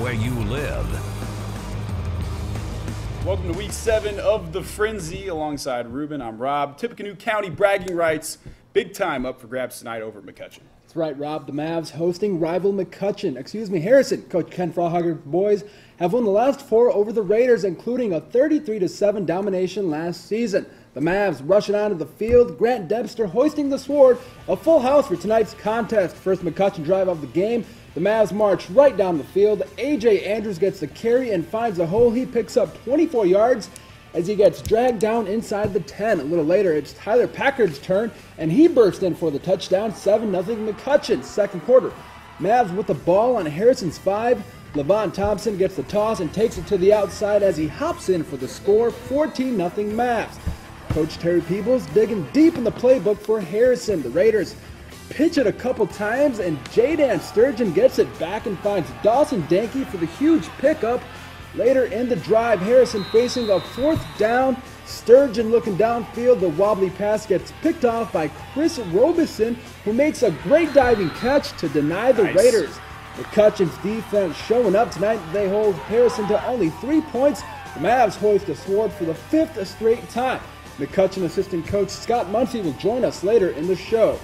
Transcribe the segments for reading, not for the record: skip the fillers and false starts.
where you live. Welcome to Week 7 of The Frenzy. Alongside Ruben, I'm Rob. Tippecanoe County bragging rights. Big time up for grabs tonight over at McCutcheon. That's right, Rob. The Mavs hosting rival Harrison. Coach Ken Frauhager boys have won the last 4 over the Raiders, including a 33-7 domination last season. The Mavs rushing onto the field. Grant Debster hoisting the sword. A full house for tonight's contest. First McCutcheon drive of the game. The Mavs march right down the field. A.J. Andrews gets the carry and finds a hole. He picks up 24 yards as he gets dragged down inside the 10. A little later, it's Tyler Packard's turn, and he burst in for the touchdown. 7-0 McCutcheon, second quarter. Mavs with the ball on Harrison's 5. Levon Thompson gets the toss and takes it to the outside as he hops in for the score. 14-0 Mavs. Coach Terry Peebles digging deep in the playbook for Harrison. The Raiders pitch it a couple times, and Jaden Sturgeon gets it back and finds Dawson Danke for the huge pickup. Later in the drive, Harrison facing a 4th down. Sturgeon looking downfield. The wobbly pass gets picked off by Chris Robeson, who makes a great diving catch to deny the Raiders. McCutcheon's defense showing up tonight. They hold Harrison to only 3 points. The Mavs hoist the sword for the 5th straight time. McCutcheon assistant coach Scott Muncie will join us later in the show.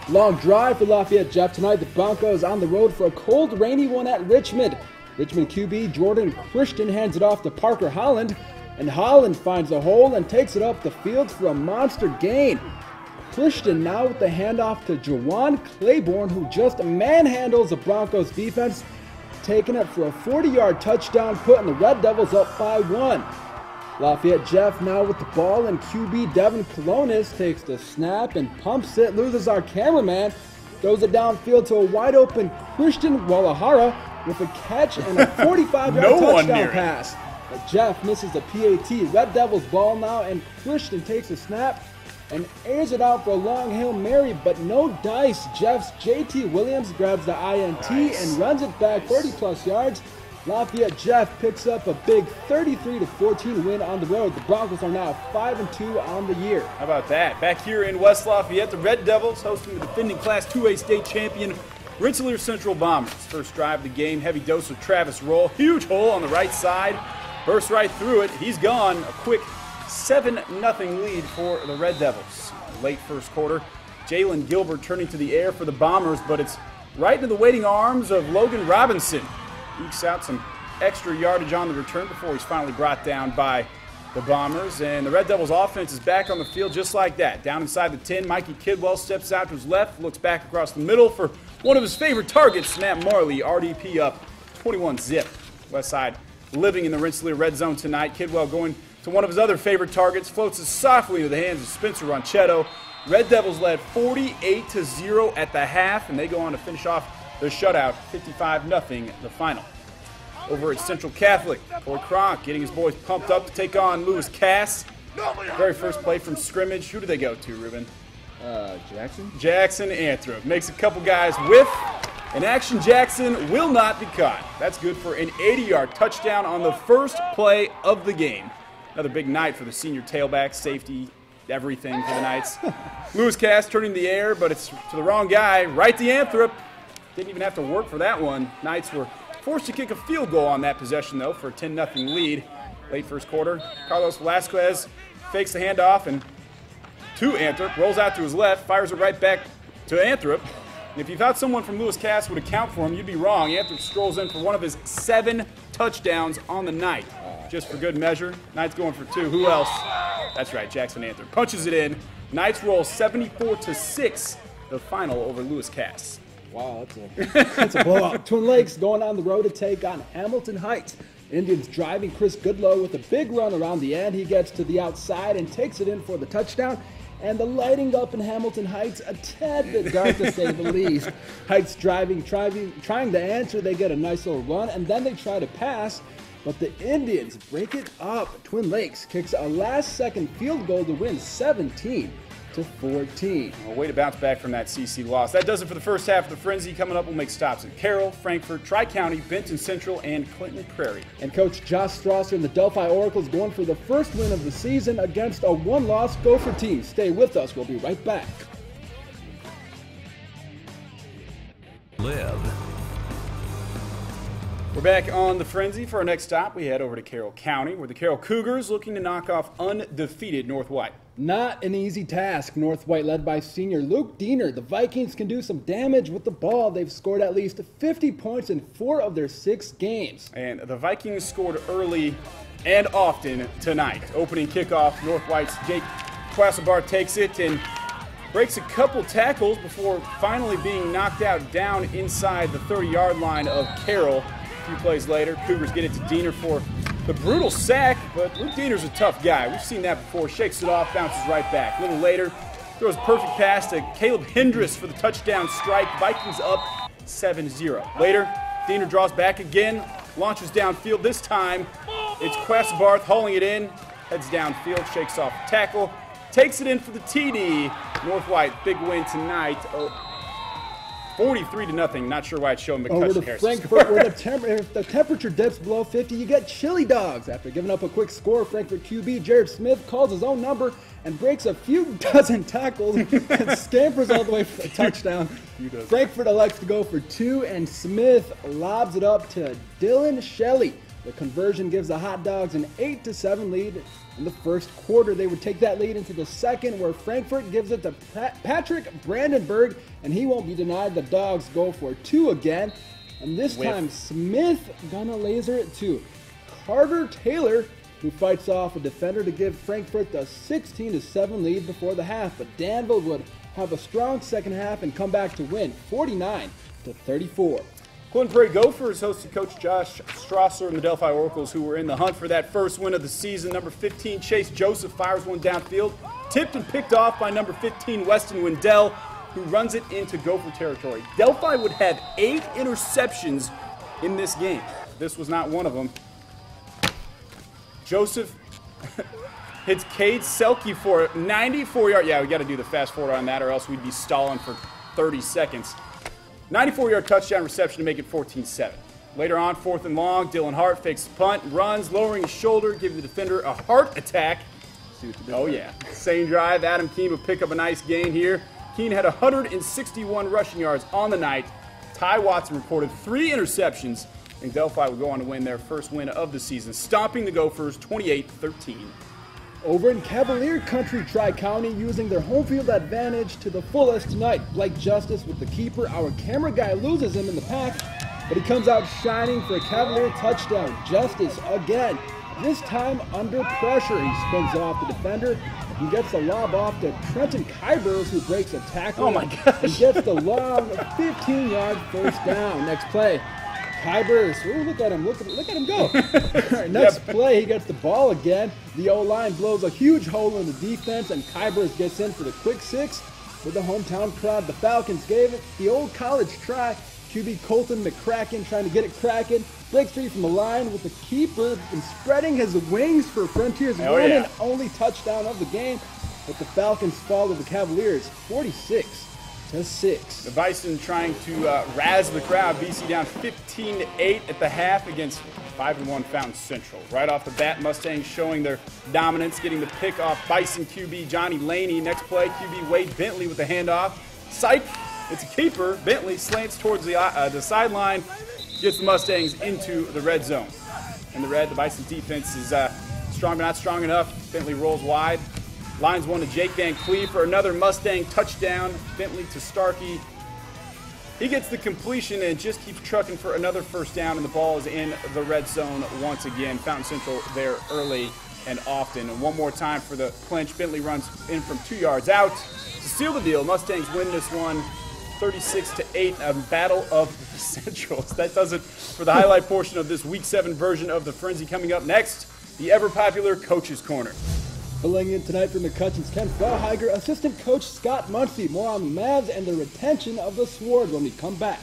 Long drive for Lafayette Jeff tonight. The Broncos on the road for a cold, rainy one at Richmond. Richmond QB Jordan Christian hands it off to Parker Holland, and Holland finds a hole and takes it up the field for a monster gain. Christian now with the handoff to Jawan Claiborne, who just manhandles the Broncos defense, taking it for a 40-yard touchdown, putting the Red Devils up 5-1. Lafayette Jeff now with the ball, and QB Devin Colonis takes the snap and pumps it, loses our cameraman, throws it downfield to a wide-open Christian Walahara with a catch and a 45-yard touchdown pass. But Jeff misses the PAT. Red Devils ball now, and Christian takes a snap and airs it out for a long Hail Mary, but no dice. Jeff's JT Williams grabs the INT and runs it back 30-plus yards. Lafayette Jeff picks up a big 33-14 win on the road. The Broncos are now 5-2 on the year. How about that? Back here in West Lafayette, the Red Devils hosting the defending Class 2A state champion Rensselaer Central Bombers. First drive of the game, heavy dose of Travis Roll. Huge hole on the right side. Bursts right through it. He's gone. A quick 7-0 lead for the Red Devils. Late first quarter, Jalen Gilbert turning to the air for the Bombers, but it's right into the waiting arms of Logan Robinson. Ekes out some extra yardage on the return before he's finally brought down by the Bombers. And the Red Devils offense is back on the field just like that. Down inside the 10, Mikey Kidwell steps out to his left, looks back across the middle for one of his favorite targets, Matt Marley. RDP up 21-0. Westside living in the Rensselaer red zone tonight. Kidwell going to one of his other favorite targets, floats it softly into the hands of Spencer Ronchetto. Red Devils led 48-0 at the half, and they go on to finish off the shutout, 55-0 the final. Over at Central Catholic, Coy Cronk getting his boys pumped up to take on Lewis Cass. Very first play from scrimmage. Who do they go to, Ruben? Jackson Anthrop. Makes a couple guys whiff. And Action Jackson will not be caught. That's good for an 80-yard touchdown on the first play of the game. Another big night for the senior tailback, safety, everything for the Knights. Lewis Cass turning the air, but it's to the wrong guy. Right to Anthrop. Didn't even have to work for that one. Knights were forced to kick a field goal on that possession, though, for a 10-0 lead. Late first quarter, Carlos Velasquez fakes the handoff and to Anthrop, rolls out to his left, fires it right back to Anthrop. And if you thought someone from Lewis Cass would account for him, you'd be wrong. Anthrop strolls in for one of his 7 touchdowns on the night. Just for good measure, Knights going for 2. Who else? That's right, Jackson Anthrop punches it in. Knights roll 74-6, the final over Lewis Cass. Wow, that's a blowout. Twin Lakes going on the road to take on Hamilton Heights. Indians driving Chris Goodlow with a big run around the end. He gets to the outside and takes it in for the touchdown. And the lighting up in Hamilton Heights, a tad bit dark to say the least. Heights trying to answer. They get a nice little run, and then they try to pass. But the Indians break it up. Twin Lakes kicks a last-second field goal to win 17-14. Well, way to bounce back from that CC loss. That does it for the first half of the Frenzy. Coming up, we'll make stops at Carroll, Frankfort, Tri-County, Benton Central, and Clinton Prairie. And Coach Josh Strasser and the Delphi Oracles going for the first win of the season against a one-loss Gopher team. Stay with us. We'll be right back. Live. We're back on the Frenzy. For our next stop, we head over to Carroll County, where the Carroll Cougars looking to knock off undefeated North White. Not an easy task. North White, led by senior Luke Diener. The Vikings can do some damage with the ball. They've scored at least 50 points in 4 of their 6 games. And the Vikings scored early and often tonight. Opening kickoff, North White's Jake Quasselbar takes it and breaks a couple tackles before finally being knocked out down inside the 30-yard line of Carroll. A few plays later, Cougars get it to Diener for the brutal sack, but Luke Diener's a tough guy. We've seen that before. Shakes it off, bounces right back. A little later, throws a perfect pass to Caleb Hindress for the touchdown strike. Vikings up 7-0. Later, Diener draws back again, launches downfield. This time, it's Quasselbarth hauling it in, heads downfield, shakes off the tackle, takes it in for the TD. North White, big win tonight. 43-0. Not sure why it's showing McCutcheon. Over to Frankfort, where if the temperature dips below 50, you get chili dogs. After giving up a quick score, Frankfort QB Jared Smith calls his own number and breaks a few dozen tackles and scampers all the way for a touchdown. Frankfort elects to go for 2, and Smith lobs it up to Dylan Shelley. The conversion gives the Hot Dogs an 8-7 lead. In the first quarter, they would take that lead into the second, where Frankfort gives it to Patrick Brandenburg, and he won't be denied. The Dogs go for 2 again, and this time Smith gonna laser it to Carter Taylor, who fights off a defender to give Frankfort the 16-7 lead before the half. But Danville would have a strong second half and come back to win 49-34. Clinton Prairie Gophers hosted Coach Josh Strasser and the Delphi Oracles, who were in the hunt for that first win of the season. Number 15, Chase Joseph, fires one downfield, tipped and picked off by number 15, Weston Wendell, who runs it into Gopher territory. Delphi would have 8 interceptions in this game. This was not one of them. Joseph hits Cade Selke for 94-yard. Yeah, we got to do the fast forward on that, or else we'd be stalling for 30 seconds. 94-yard touchdown reception to make it 14-7. Later on, 4th and long, Dylan Hart fakes the punt, runs, lowering his shoulder, giving the defender a heart attack. Oh, yeah. Same drive, Adam Keene would pick up a nice gain here. Keene had 161 rushing yards on the night. Ty Watson reported 3 interceptions, and Delphi would go on to win their first win of the season, stomping the Gophers 28-13. Over in Cavalier Country, Tri-County using their home field advantage to the fullest tonight. Blake Justice with the keeper. Our camera guy loses him in the pack, but he comes out shining for a Cavalier touchdown. Justice again, this time under pressure. He spins off the defender. He gets the lob off to Trenton Kybers, who breaks a tackle. Oh my gosh. And gets the long 15-yard first down. Next play, Kybers, ooh, look at him go. Next play, he gets the ball again. The O-line blows a huge hole in the defense, and Kybers gets in for the quick 6 with the hometown crowd. The Falcons gave it the old college try. QB Colton McCracken trying to get it cracking. Breaks free from the line with the keeper and spreading his wings for Frontier's one and only touchdown of the game. But the Falcons fall to the Cavaliers 46-6. The Bison trying to razz the crowd. BC down 15-8 at the half against 5-1 Fountain Central. Right off the bat, Mustangs showing their dominance, getting the pick off Bison QB Johnny Laney. Next play, QB Wade Bentley with the handoff. Psych, it's a keeper. Bentley slants towards the sideline, gets the Mustangs into the red zone. In the red, the Bison defense is strong but not strong enough. Bentley rolls wide. Lines one to Jake Van Cleve for another Mustang touchdown. Bentley to Starkey. He gets the completion and just keeps trucking for another first down, and the ball is in the red zone once again. Fountain Central there early and often. And one more time for the clinch. Bentley runs in from 2 yards out to seal the deal. Mustangs win this one 36-8, a battle of the Centrals. That does it for the highlight portion of this Week 7 version of the Frenzy. Coming up next, the ever-popular Coach's Corner. Filling in tonight for McCutcheon's Ken Frauheiger, assistant coach Scott Muncie. More on the Mavs and the retention of the Sword when we come back.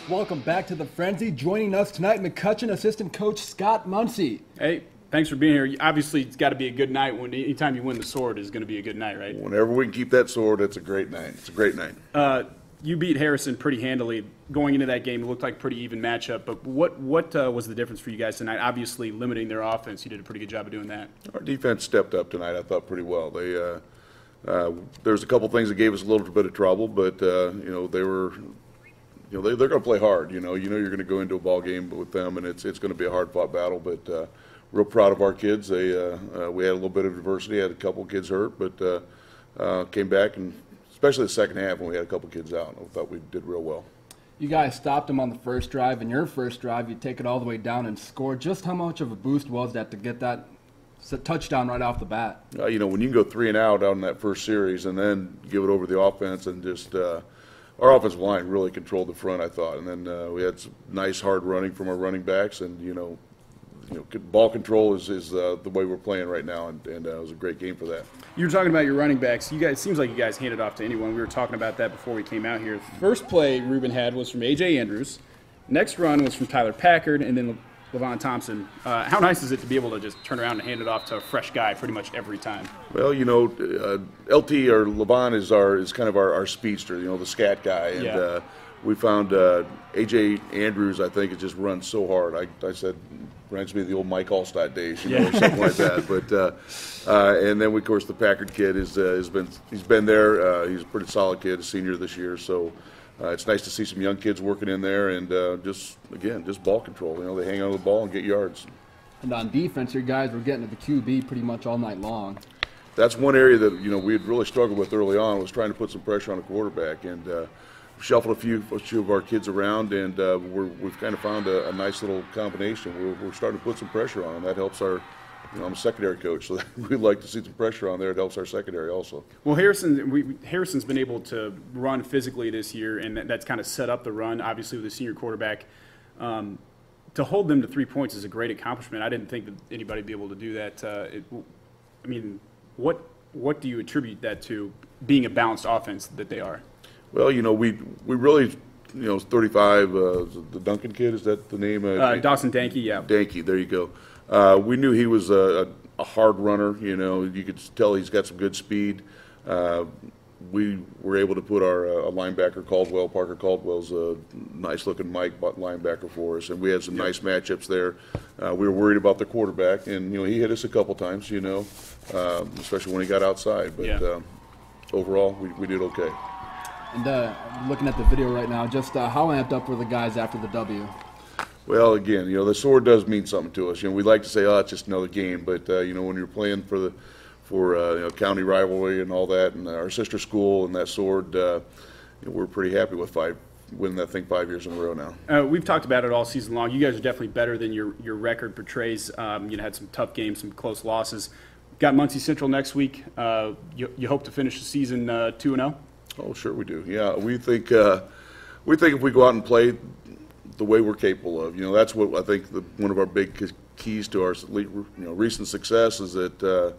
Welcome back to the Frenzy. Joining us tonight, McCutchen assistant coach Scott Muncy. Hey, thanks for being here. Obviously, it's got to be a good night. Anytime you win the sword is going to be a good night, right? Whenever we can keep that sword, it's a great night. It's a great night. You beat Harrison pretty handily. Going into that game, it looked like a pretty even matchup. But what was the difference for you guys tonight? Obviously, limiting their offense, you did a pretty good job of doing that. Our defense stepped up tonight, I thought, pretty well. There's a couple things that gave us a little bit of trouble, but they were. They're going to play hard. You're going to go into a ball game with them, and it's going to be a hard-fought battle. But real proud of our kids. We had a little bit of adversity. Had a couple of kids hurt, but came back, and especially the second half when we had a couple of kids out, I thought we did real well. You guys stopped them on the first drive. In your first drive, you take it all the way down and score. Just how much of a boost was that to get that touchdown right off the bat? When you can go 3 and out on that first series and then give it over the offense and just our offensive line really controlled the front, I thought. And then we had some nice hard running from our running backs. And, ball control is the way we're playing right now. And it was a great game for that. You were talking about your running backs. You guys, it seems like you guys handed off to anyone. We were talking about that before we came out here. First play Ruben had was from A.J. Andrews. Next run was from Tyler Packard. And then Levon Thompson. How nice is it to be able to just turn around and hand it off to a fresh guy pretty much every time? Well, LT or Levon is kind of our speedster, the scat guy. And we found A.J. Andrews, I think, has just run so hard. I said, reminds me of the old Mike Allstott days, something like that. But and then, of course, the Packard kid he's been there. He's a pretty solid kid, a senior this year. So it's nice to see some young kids working in there and just ball control. They hang on to the ball and get yards. And on defense, your guys were getting to the QB pretty much all night long. That's one area that we had really struggled with early on, was trying to put some pressure on the quarterback, and shuffled a few of our kids around, and we've kind of found a nice little combination. We're starting to put some pressure on them. That helps our. I'm a secondary coach, so we'd like to see some pressure on there. It helps our secondary also. Well, Harrison's been able to run physically this year, and that's kind of set up the run, obviously, with a senior quarterback. To hold them to 3 points is a great accomplishment. I didn't think that anybody'd be able to do that. What do you attribute that to, being a balanced offense that they are? Well, we really, 35, the Duncan kid, is that the name? Dawson Danke, yeah. Danke, there you go. We knew he was a hard runner. You could tell he's got some good speed. We were able to put our linebacker, Parker Caldwell's a nice-looking Mike linebacker for us, and we had some nice matchups there. We were worried about the quarterback, and he hit us a couple times, especially when he got outside. But overall, we did okay. And looking at the video right now, just how amped up were the guys after the W? Well, again, the sword does mean something to us. We like to say, oh, it's just another game, but when you're playing for county rivalry and all that, and our sister school and that sword, we're pretty happy with winning that thing 5 years in a row now. We've talked about it all season long. You guys are definitely better than your record portrays. Had some tough games, some close losses. Got Muncie Central next week. You hope to finish the season 2-0? Oh, sure we do. Yeah, we think if we go out and play the way we're capable of, that's what I think one of our big keys to our recent success is that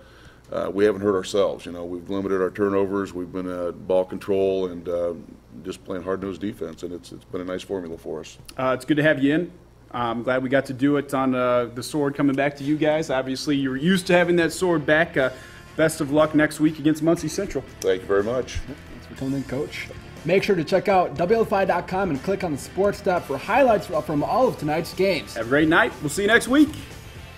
we haven't hurt ourselves. We've limited our turnovers. We've been at ball control and just playing hard-nosed defense, and it's been a nice formula for us. It's good to have you in. I'm glad we got to do it on the sword coming back to you guys. Obviously, you're used to having that sword back. Best of luck next week against Muncie Central. Thank you very much. Thanks for coming in, Coach. Make sure to check out WLFI.com and click on the Sports tab for highlights from all of tonight's games. Have a great night. We'll see you next week.